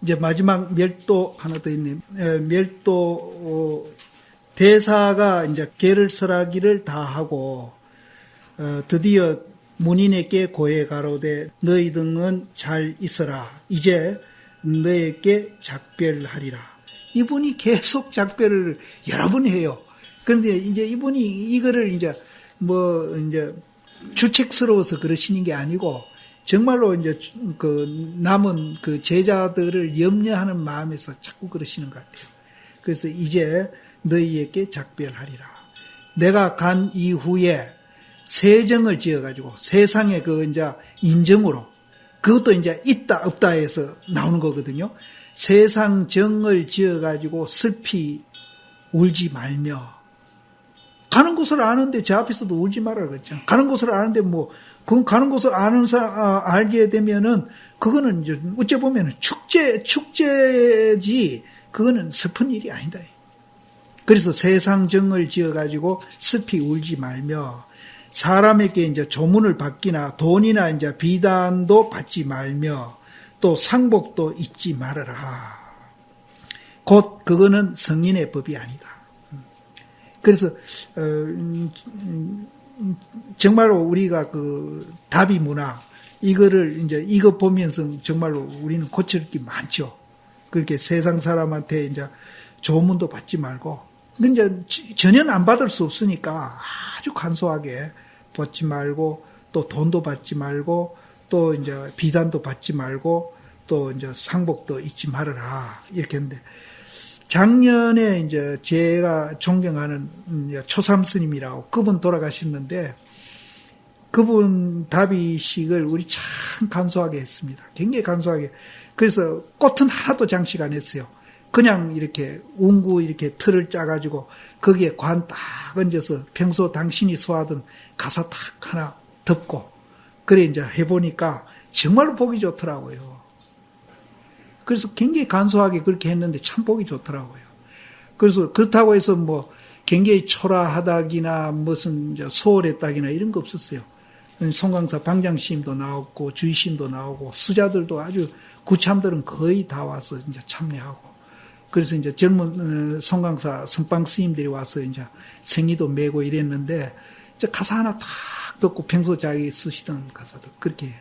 이제 마지막 멸도 하나 더 있네. 멸도 대사가 이제 계를설하기를 다 하고 드디어 문인에게 고해 가로되 너희 등은 잘 있어라. 이제 너에게 작별하리라. 이분이 계속 작별을 여러 번 해요. 그런데 이제 이분이 이거를 이제 주책스러워서 그러시는 게 아니고 정말로 이제 그 남은 그 제자들을 염려하는 마음에서 자꾸 그러시는 것 같아요. 그래서 이제 너희에게 작별하리라. 내가 간 이후에 세정을 지어가지고 세상의 그 이제 인정으로 그것도 이제 있다 없다 해서 나오는 거거든요. 세상 정을 지어가지고 슬피 울지 말며 가는 곳을 아는데 제 앞에서도 울지 말아라 그랬잖아요. 가는 곳을 아는데 그 가는 곳을 아는 알게 되면은 그거는 이제 어째 보면은 축제지 그거는 슬픈 일이 아니다. 그래서 세상 정을 지어가지고 슬피 울지 말며 사람에게 이제 조문을 받기나 돈이나 이제 비단도 받지 말며 또 상복도 잊지 말아라. 곧 그거는 성인의 법이 아니다. 그래서 정말로 우리가 그 다비 문화 이거를 이제 이거 보면서 정말로 우리는 고칠 게 많죠. 그렇게 세상 사람한테 이제 조문도 받지 말고, 근데 이제 전혀 안 받을 수 없으니까 아주 간소하게 받지 말고 또 돈도 받지 말고 또 이제 비단도 받지 말고 또 이제 상복도 잊지 말아라 이렇게 했는데. 작년에 이제 제가 존경하는 초삼 스님이라고 그분 돌아가셨는데 그분 다비식을 우리 참 간소하게 했습니다. 굉장히 간소하게. 그래서 꽃은 하나도 장식 안 했어요. 그냥 이렇게 웅구 이렇게 틀을 짜가지고 거기에 관 딱 얹어서 평소 당신이 소화하던 가사 딱 하나 덮고 그래 이제 해보니까 정말로 보기 좋더라고요. 그래서 굉장히 간소하게 그렇게 했는데 참 보기 좋더라고요. 그래서 그렇다고 해서 굉장히 초라하다기나 무슨 소홀했다기나 이런 거 없었어요. 송강사 방장스님도 나왔고 주의스님도 나오고 수자들도 아주 구참들은 거의 다 와서 이제 참여하고 그래서 이제 젊은 송강사 선방 스님들이 와서 이제 생이도 메고 이랬는데 이제 가사 하나 탁 듣고 평소 자기 쓰시던 가사도 그렇게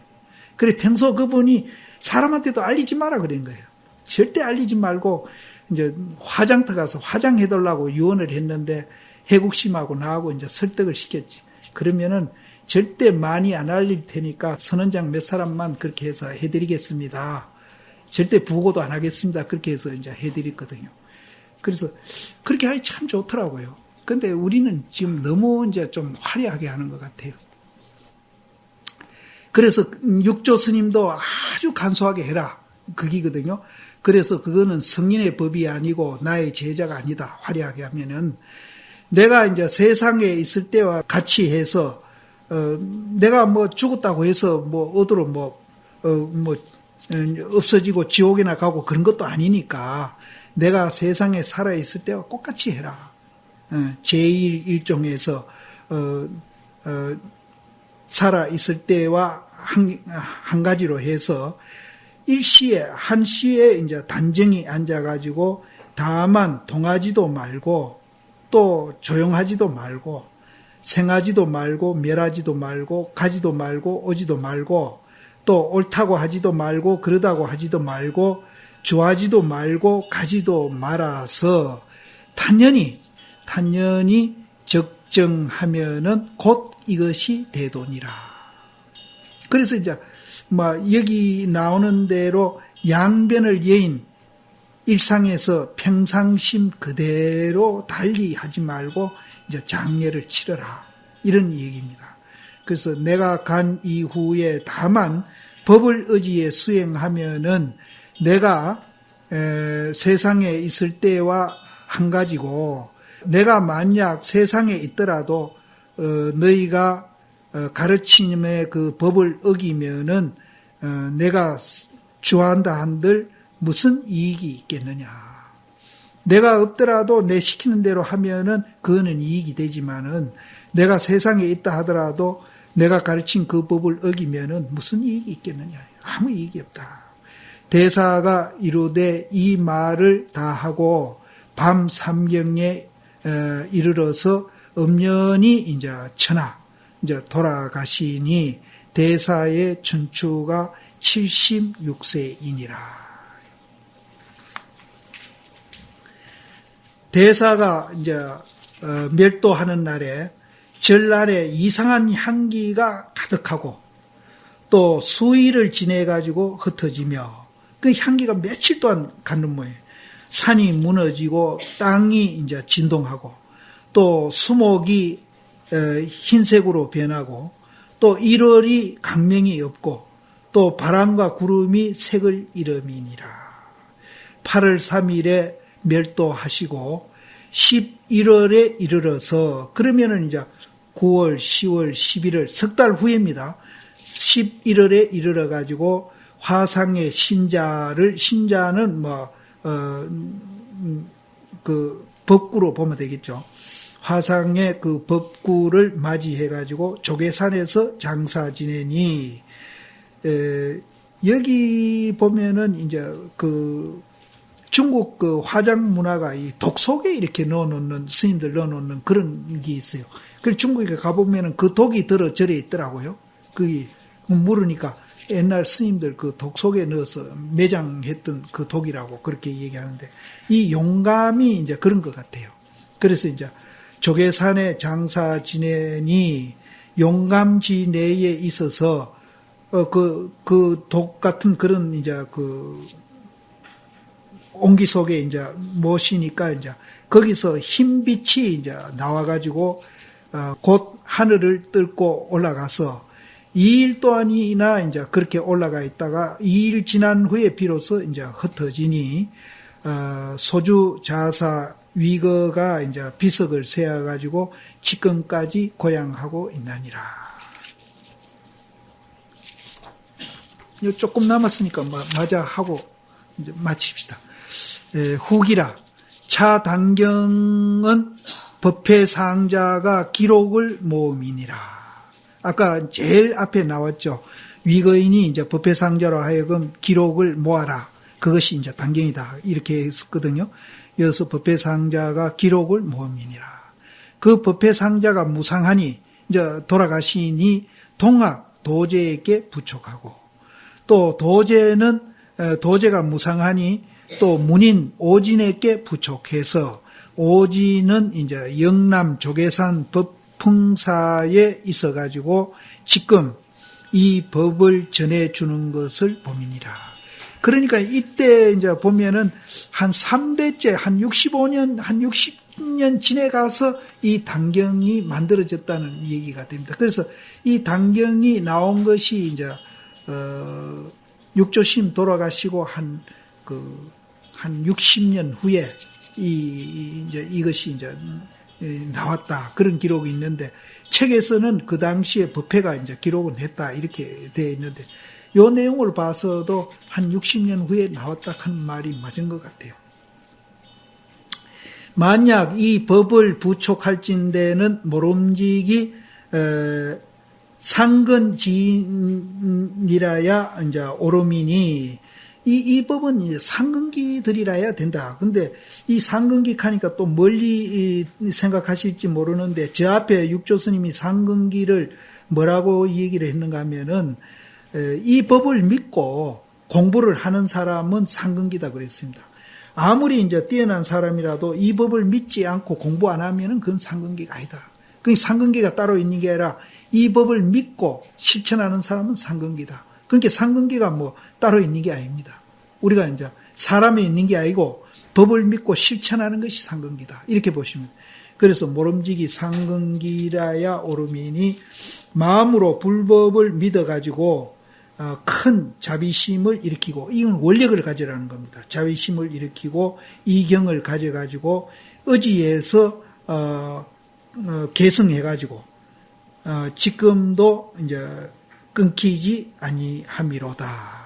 그래 평소 그분이 사람한테도 알리지 마라 그런 거예요. 절대 알리지 말고 이제 화장터 가서 화장해달라고 유언을 했는데 해국심하고 나하고 이제 설득을 시켰지. 그러면은 절대 많이 안 알릴 테니까 선원장 몇 사람만 그렇게 해서 해드리겠습니다. 절대 부고도 안 하겠습니다. 그렇게 해서 이제 해드렸거든요. 그래서 그렇게 하기 참 좋더라고요. 근데 우리는 지금 너무 이제 좀 화려하게 하는 것 같아요. 그래서 육조 스님도 아주 간소하게 해라. 그기거든요. 그래서 그거는 성인의 법이 아니고 나의 제자가 아니다. 화려하게 하면은 내가 이제 세상에 있을 때와 같이 해서 내가 죽었다고 해서 어디로 없어지고 지옥이나 가고 그런 것도 아니니까 내가 세상에 살아 있을 때와 똑같이 해라. 제1일종에서 살아 있을 때와 한 가지로 해서 일시에 한시에 이제 단정히 앉아가지고 다만 동하지도 말고 또 조용하지도 말고 생하지도 말고 멸하지도 말고 가지도 말고 오지도 말고 또 옳다고 하지도 말고 그러다고 하지도 말고 좋아하지도 말고 가지도 말아서 탄연히 적정하면은 곧 이것이 대도니라. 그래서 이제 여기 나오는 대로 양변을 예인 일상에서 평상심 그대로 달리 하지 말고 이제 장례를 치러라. 이런 얘기입니다. 그래서 내가 간 이후에 다만 법을 의지에 수행하면은 내가 세상에 있을 때와 한 가지고 내가 만약 세상에 있더라도 너희가 가르침의 그 법을 어기면은 내가 주한다 한들 무슨 이익이 있겠느냐. 내가 없더라도 내 시키는 대로 하면은 그거는 이익이 되지만은 내가 세상에 있다 하더라도 내가 가르친 그 법을 어기면은 무슨 이익이 있겠느냐. 아무 이익이 없다. 대사가 이르되 이 말을 다 하고 밤 삼경에 이르러서 엄연히 이제 천하 이제 돌아가시니 대사의 춘추가 76세이니라. 대사가 이제 멸도하는 날에 전날에 이상한 향기가 가득하고 또 수일을 지내 가지고 흩어지며 그 향기가 며칠 동안 가는 모양이에요. 산이 무너지고 땅이 이제 진동하고 또 수목이 흰색으로 변하고 또 1월이 강명이 없고 또 바람과 구름이 색을 잃음이니라. 8월 3일에 멸도하시고 11월에 이르러서 그러면은 이제 9월, 10월, 11월 석 달 후입니다. 11월에 이르러 가지고 화상의 신자는 그 법구로 보면 되겠죠. 화상의 그 법구를 맞이해 가지고 조계산에서 장사 지내니 여기 보면은 이제 그 중국 그 화장 문화가 이 독 속에 이렇게 넣어놓는 스님들 넣어놓는 그런 게 있어요. 그래서 중국에 가보면은 그 독이 들어 절에 있더라고요. 그게 물으니까 옛날 스님들 그 독 속에 넣어서 매장했던 그 독이라고 그렇게 얘기하는데 이 용감이 이제 그런 것 같아요. 그래서 이제 조계산에 장사 지내니 용감지 내에 있어서 그 독 같은 그런 이제 그 온기 속에 이제 모시니까 이제 거기서 흰빛이 이제 나와가지고 곧 하늘을 뚫고 올라가서 2일 동안이나 이제 그렇게 올라가 있다가 2일 지난 후에 비로소 이제 흩어지니 소주 자사 위거가 이제 비석을 세워가지고 지금까지 고향하고 있나니라. 조금 남았으니까 마저 하고 이제 마칩시다. 후기라. 차단경은 법회상자가 기록을 모음이니라. 아까 제일 앞에 나왔죠. 위거인이 이제 법회상자로 하여금 기록을 모아라. 그것이 이제 단경이다. 이렇게 했었거든요. 여기서 법회상자가 기록을 모음이니라. 그 법회상자가 무상하니 이제 돌아가시니 동학 도제에게 부촉하고 또 도제가 무상하니 또 문인 오진에게 부촉해서 오진은 이제 영남 조계산 법풍사에 있어가지고 지금 이 법을 전해주는 것을 봄이니라. 그러니까 이때 이제 보면은 한 3대째, 한 65년, 한 60년 지내가서 이 단경이 만들어졌다는 얘기가 됩니다. 그래서 이 단경이 나온 것이 이제, 육조심 돌아가시고 한 60년 후에 이것이 이제 나왔다. 그런 기록이 있는데, 책에서는 그 당시에 법회가 이제 기록은 했다. 이렇게 되어 있는데, 요 내용을 봐서도 한 60년 후에 나왔다 하는 말이 맞은 것 같아요. 만약 이 법을 부촉할진대는 모름지기 상근지인이라야 이제 오름이니 이 법은 상근기들이라야 된다. 근데 이 상근기 하니까 또 멀리 생각하실지 모르는데 저 앞에 육조스님이 상근기를 뭐라고 얘기를 했는가 하면은 이 법을 믿고 공부를 하는 사람은 상근기다 그랬습니다. 아무리 이제 뛰어난 사람이라도 이 법을 믿지 않고 공부 안 하면은 그건 상근기가 아니다. 그 상근기가 따로 있는 게 아니라 이 법을 믿고 실천하는 사람은 상근기다. 그러니까 상근기가 뭐 따로 있는 게 아닙니다. 우리가 이제 사람이 있는 게 아니고 법을 믿고 실천하는 것이 상근기다. 이렇게 보시면. 그래서 모름지기 상근기라야 오름이니 마음으로 불법을 믿어가지고 큰 자비심을 일으키고, 이건 원력을 가지라는 겁니다. 자비심을 일으키고 이경을 가져가지고 의지해서 계승해가지고 지금도 이제 끊기지 아니함이로다.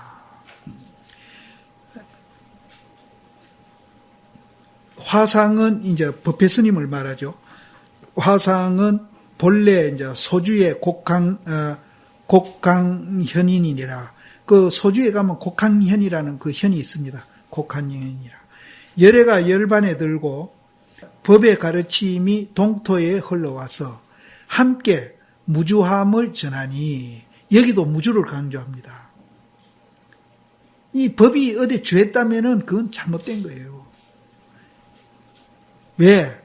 화상은 이제 법회 스님을 말하죠. 화상은 본래 이제 소주의 곡강현인이니라. 그 소주에 가면 곡강현이라는 그 현이 있습니다. 곡강현이라. 열애가 열반에 들고 법의 가르침이 동토에 흘러와서 함께 무주함을 전하니, 여기도 무주를 강조합니다. 이 법이 어디 죄했다면은 그건 잘못된 거예요. 왜?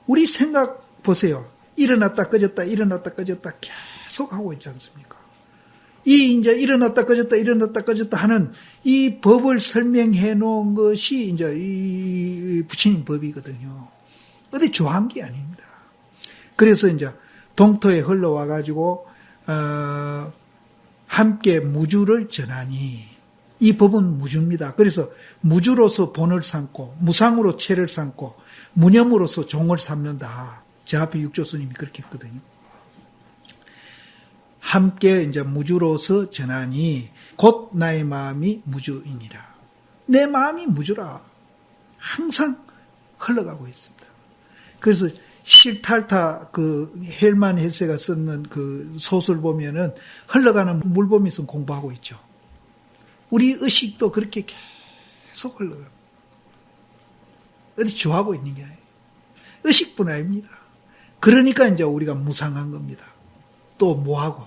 우리 생각 보세요. 일어났다 꺼졌다 일어났다 꺼졌다 계속 하고 있지 않습니까? 이 이제 일어났다 꺼졌다 하는 이 법을 설명해 놓은 것이 이제 이 부처님 법이거든요. 어디 좋아한 게 아닙니다. 그래서 이제 동토에 흘러와 가지고 함께 무주를 전하니, 이 법은 무주입니다. 그래서 무주로서 본을 삼고 무상으로 체를 삼고 무념으로서 종을 삼는다. 제 앞에 육조 스님이 그렇게 했거든요. 함께 이제 무주로서 전하니 곧 나의 마음이 무주이니라. 내 마음이 무주라. 항상 흘러가고 있습니다. 그래서 실탈타 그 헬만 헤세가 쓰는 그 소설 보면은 흘러가는 물범이서 공부하고 있죠. 우리 의식도 그렇게 계속 흘러가요. 어디 좋아하고 있는 게 아니에요. 의식뿐 아닙니다. 그러니까 이제 우리가 무상한 겁니다. 또 뭐하고.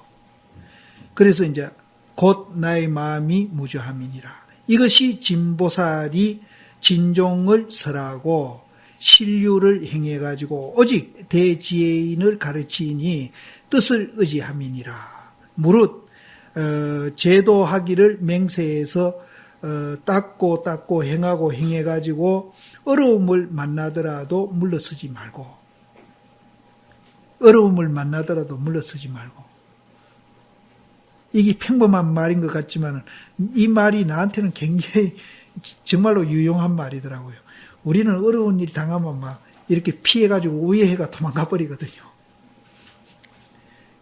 그래서 이제 곧 나의 마음이 무주함이니라. 이것이 진보살이 진종을 설하고 신류를 행해가지고 오직 대지혜인을 가르치니 뜻을 의지함이니라. 무릇 제도하기를 맹세해서 닦고 행하고 행해가지고 어려움을 만나더라도 물러서지 말고, 어려움을 만나더라도 물러서지 말고. 이게 평범한 말인 것 같지만 이 말이 나한테는 굉장히 정말로 유용한 말이더라고요. 우리는 어려운 일이 당하면 막 이렇게 피해가지고 우회해가 도망가 버리거든요.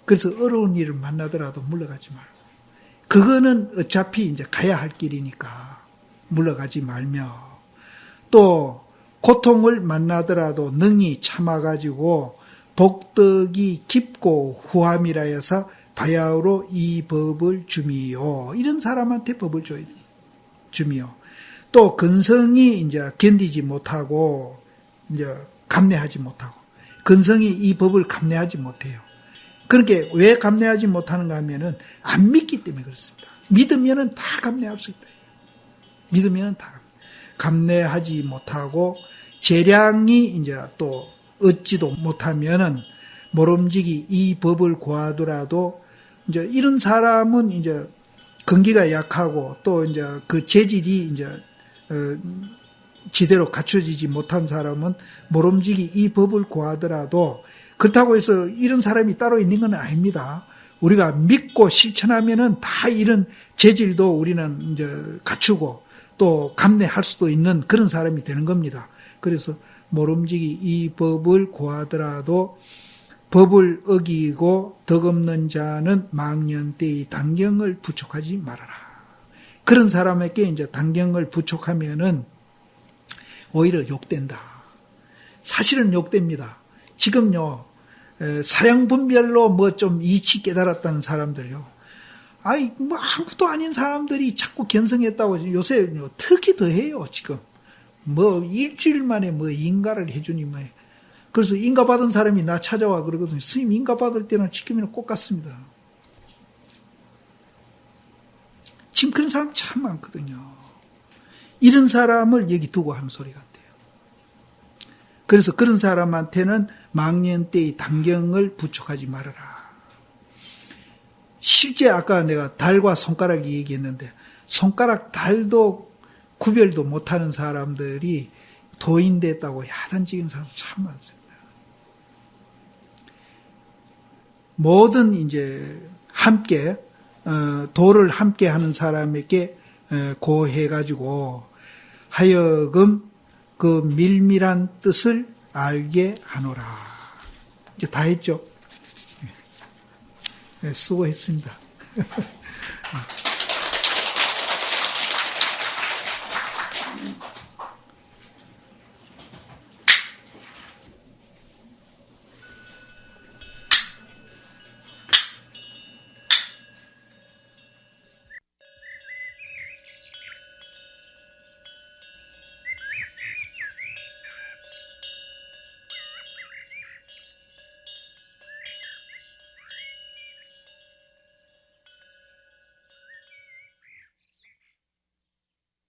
그래서 어려운 일을 만나더라도 물러가지 말고. 그거는 어차피 이제 가야 할 길이니까 물러가지 말며, 또 고통을 만나더라도 능히 참아가지고 복덕이 깊고 후함이라 해서 바야흐로 이 법을 주미요. 이런 사람한테 법을 줘야 돼요. 주미요. 또 근성이 이제 견디지 못하고 이제 감내하지 못하고, 근성이 이 법을 감내하지 못해요. 그렇게 왜 감내하지 못하는가 하면은 안 믿기 때문에 그렇습니다. 믿으면은 다 감내할 수 있다. 믿으면은 다 감내하지 못하고 재량이 이제 또 얻지도 못하면은 모름지기 이 법을 구하더라도 이제 이런 사람은 이제 근기가 약하고 또 이제 그 재질이 이제 지대로 갖춰지지 못한 사람은 모름지기 이 법을 구하더라도, 그렇다고 해서 이런 사람이 따로 있는 건 아닙니다. 우리가 믿고 실천하면은 다 이런 재질도 우리는 이제 갖추고 또 감내할 수도 있는 그런 사람이 되는 겁니다. 그래서 모름지기 이 법을 구하더라도 법을 어기고 덕없는 자는 망년때의 단경을 부촉하지 말아라. 그런 사람에게 이제 단경을 부촉하면은 오히려 욕된다. 사실은 욕됩니다. 지금요, 사량분별로 뭐 좀 이치 깨달았다는 사람들요. 아이, 뭐 아무것도 아닌 사람들이 자꾸 견성했다고 요새 특히 더 해요, 지금. 뭐 일주일 만에 뭐 인가를 해주니 뭐. 그래서 인가 받은 사람이 나 찾아와 그러거든요. 스님 인가 받을 때는 지금이랑 똑같습니다. 지금 그런 사람 참 많거든요. 이런 사람을 여기 두고 하는 소리 같아요. 그래서 그런 사람한테는 망년 때의 단경을 부촉하지 말아라. 실제 아까 내가 달과 손가락이 얘기했는데 손가락 달도 구별도 못하는 사람들이 도인 됐다고 야단지는 사람 참 많습니다. 모든 이제 함께 도를 함께 하는 사람에게 고해가지고 하여금 그 밀밀한 뜻을 알게 하노라. 이제 다 했죠. 수고했습니다.